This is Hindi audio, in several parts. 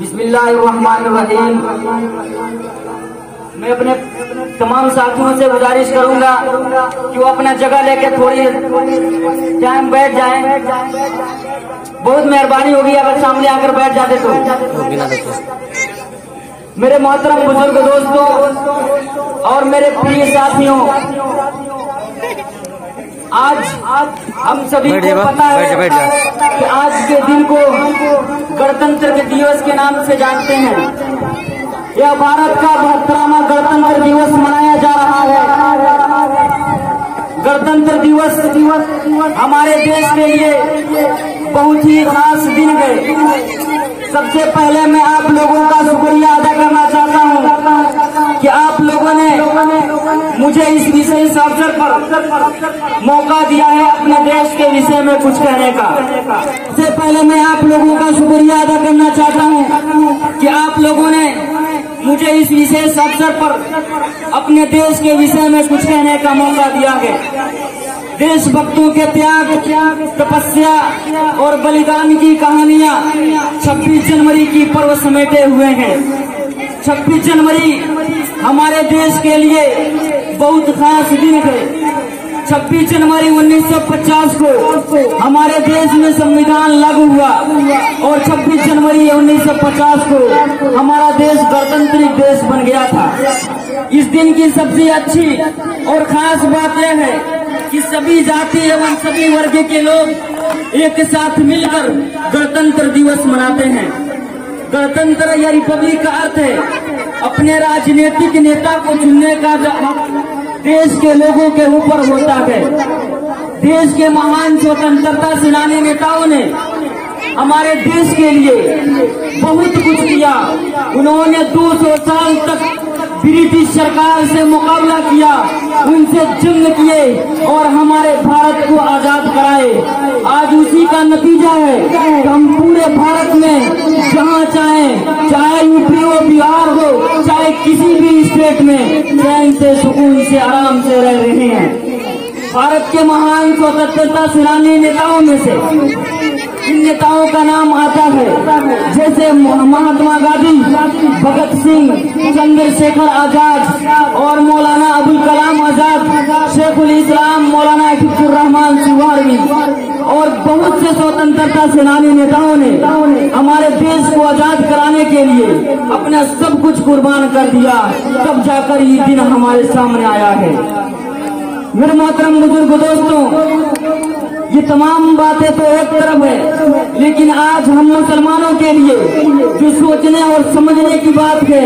बिस्मिल्लाहिर्रहमानिर्रहीम। मैं अपने तमाम साथियों से गुजारिश करूंगा कि वो अपना जगह लेके थोड़ी टाइम बैठ जाएं। बहुत मेहरबानी होगी अगर सामने आकर बैठ जाते तो। मेरे मोहतरम बुजुर्ग दोस्तों और मेरे प्रिय साथियों, आज हम सभी को पता है कि आज के दिन को गणतंत्र दिवस के नाम से जानते हैं। यह भारत का 72वां गणतंत्र दिवस मनाया जा रहा है। गणतंत्र दिवस हमारे देश के लिए बहुत ही खास दिन है। सबसे पहले मैं आप लोगों का शुक्रिया अदा करना चाहता हूं कि आप लोगों ने मुझे इस विशेष अवसर पर मौका दिया है अपने देश के विषय में कुछ कहने का। सबसे पहले मैं आप लोगों का शुक्रिया अदा करना चाहता हूं कि आप लोगों ने मुझे इस विशेष अवसर पर अपने देश के विषय में कुछ कहने का मौका दिया है। देशभक्तों के त्याग, तपस्या और बलिदान की कहानियां 26 जनवरी की पर्व समेटे हुए हैं। 26 जनवरी हमारे देश के लिए बहुत खास दिन है। 26 जनवरी 1950 को हमारे देश में संविधान लागू हुआ और 26 जनवरी 1950 को हमारा देश गणतांत्रिक देश बन गया था। इस दिन की सबसे अच्छी और खास बात यह है कि सभी जाति एवं सभी वर्ग के लोग एक साथ मिलकर गणतंत्र दिवस मनाते हैं। गणतंत्र या रिपब्लिक का अर्थ है अपने राजनीतिक नेता को चुनने का हक देश के लोगों के ऊपर होता है। देश के महान स्वतंत्रता सेनानी नेताओं ने हमारे देश के लिए बहुत कुछ किया। उन्होंने 200 साल तक ब्रिटिश सरकार से मुकाबला किया, उनसे जंग किए और हमारे भारत को आजाद कराए। आज उसी का नतीजा है कि हम पूरे भारत में जहाँ चाहे यूपी हो, बिहार हो, चाहे किसी भी स्टेट में चैन से, सुकून से, आराम से रह रहे हैं। भारत के महान स्वतंत्रता सेनानी नेताओं में से इन नेताओं का नाम आता है जैसे महात्मा गांधी, भगत सिंह, चंद्रशेखर आजाद और मौलाना अबुल कलाम आजाद, शेखुल इस्लाम मौलाना हफीजुर रहमान सुवारवी और बहुत से स्वतंत्रता सेनानी नेताओं ने हमारे देश को आजाद कराने के लिए अपना सब कुछ कुर्बान कर दिया। तब जाकर ये दिन हमारे सामने आया है। मेरे मोहतरम बुजुर्ग दोस्तों, ये तमाम बातें तो एक तरफ है, लेकिन आज हम मुसलमानों के लिए जो सोचने और समझने की बात है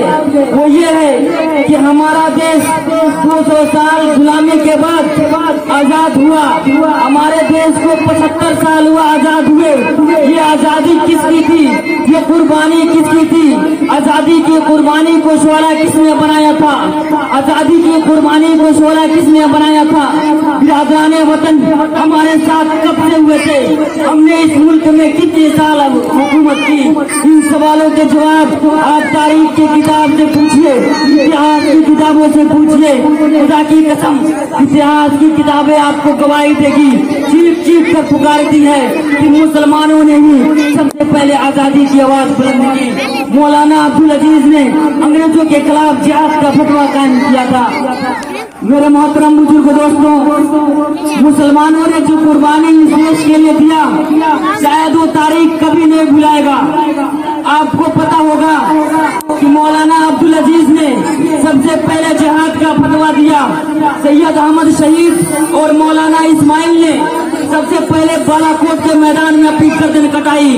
वो ये है कि हमारा देश 200 साल गुलामी के बाद आजाद हुआ। हमारे देश को 75 साल हुआ आजाद हुए। ये आजादी किसकी थी? ये कुर्बानी किसकी थी? आजादी की कुर्बानी को शोला किसने बनाया था? आजादी की कुर्बानी को शोला किसने बनाया था? बिरादराने वतन हमारे साथ कब से हुए थे? हमने इस मुल्क में कितने साल हुकूमत की? इन सवालों के जवाब आप तारीख की किताब से पूछिए, इतिहास की किताबों से पूछिए। खुदा की कसम, इतिहास की किताबें आपको गवाही देगी। चीख चीख कर पुकारती है कि मुसलमानों ने ही सबसे पहले आजादी की आवाज बुलंद की। मौलाना अब्दुल अजीज ने अंग्रेजों के खिलाफ जिहाद का फतवा कायम किया था। मेरे मोहतरम बुजुर्ग दोस्तों, मुसलमानों ने जो कुर्बानी इस देश के लिए दिया, शायद वो तारीख कभी नहीं भुलाएगा। आपको पता होगा कि मौलाना अब्दुल अजीज ने सबसे पहले जिहाद का फतवा दिया। सैयद अहमद शहीद और मौलाना इस्माइल ने सबसे पहले बालाकोट के मैदान में अपनी गर्दन कटाई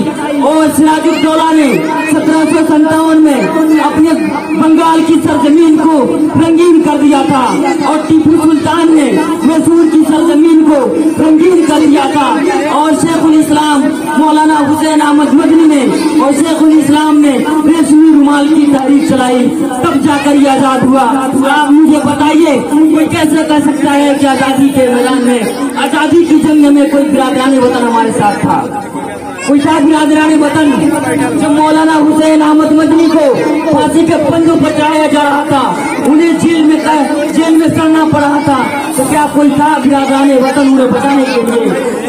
और सिराजुद्दौला ने 1757 में अपने बंगाल की सरजमीन को रंगीन कर दिया था और टीपू सुल्तान ने मैसूर की सरजमीन को रंगीन कर दिया था और शेखुल इस्लाम मौलाना हुसैन अहमद मदनी ने और शेखुल इस्लाम ने रेशमी रुमाल की तहरीक चलाई। तब जाकर ये आजाद हुआ। आप मुझे बताइए, कोई कैसे कह सकता है कि आजादी के मैदान में, आजादी की जंग में कोई बिरादराने वतन हमारे साथ था? कुशा बिरादरानी वतन जब मौलाना हुसैन अहमद मदनी को फांसी के फंदों पर चढ़ाया जा रहा था, उन्हें जेल में सड़ना पड़ा था, तो क्या कोई था बिरादरानी वतन उन्हें बचाने के लिए?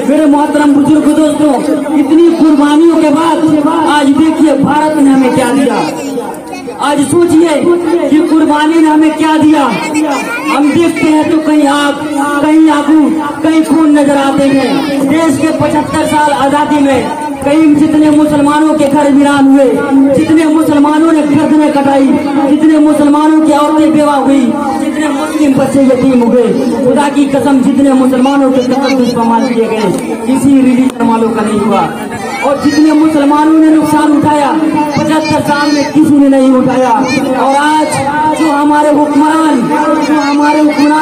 मेरे मोहतरम बुजुर्ग दोस्तों, इतनी कुर्बानियों के बाद आज देखिए भारत ने हमें क्या दिया। आज सोचिए कि कुर्बानी ने हमें क्या दिया। हम देखते हैं तो कहीं आग, कहीं आगू, कहीं खून नजर आते हैं। देश के 75 साल आजादी में कई जितने मुसलमानों के घर वीरान हुए, जितने मुसलमानों ने गर्दनें कटाई, जितने मुसलमानों की औरतें बेवा हुई, जितने मुस्लिम बच्चे यतीम हुए, खुदा की कसम जितने मुसलमानों के तकद्दुस पमाल किए गए, किसी रिलीजन वालों का नहीं हुआ। और जितने मुसलमानों ने नुकसान उठाया 75 साल में किसी ने नहीं उठाया। और आज जो हमारे हुक्मरान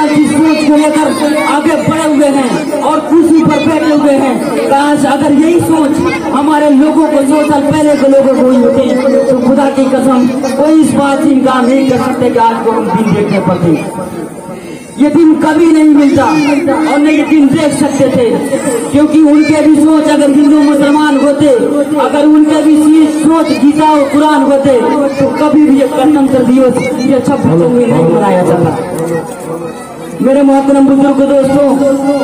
जिस सोच को लेकर आगे बढ़े हुए हैं और कुर्सी पर बैठे हुए हैं, काश अगर यही सोच हमारे लोगों को 100 साल पहले के लोगों को ही होती तो खुदा की कसम कोई इस बात से इनकार नहीं कर सकते कि आज को हम दिन देखने पड़ते। ये दिन कभी नहीं मिलता और न ये दिन देख सकते थे, क्योंकि उनके भी सोच अगर हिंदू मुसलमान होते, अगर उनके भी सोच गीता और कुरान होते तो कभी भी ये गणतंत्र दिवस ये 26 जनवरी नहीं मनाया जाता। मेरे मोहतरम बुजुर्ग दोस्तों,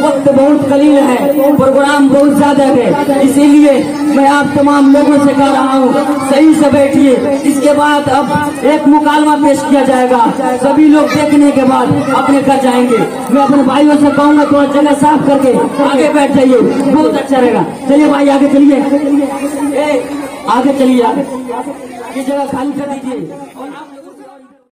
वक्त बहुत कलील है, प्रोग्राम बहुत ज्यादा है, इसीलिए मैं आप तमाम लोगों से कह रहा हूँ सही से बैठिए। इसके बाद अब एक मुकालमा पेश किया जाएगा, सभी लोग देखने के बाद अपने घर जाएंगे। मैं अपने भाइयों से कहूँगा थोड़ा जगह साफ करके आगे बैठ जाइए, बहुत अच्छा रहेगा। चलिए भाई आगे चलिए, आगे चलिए, ये जगह खाली कर दीजिए।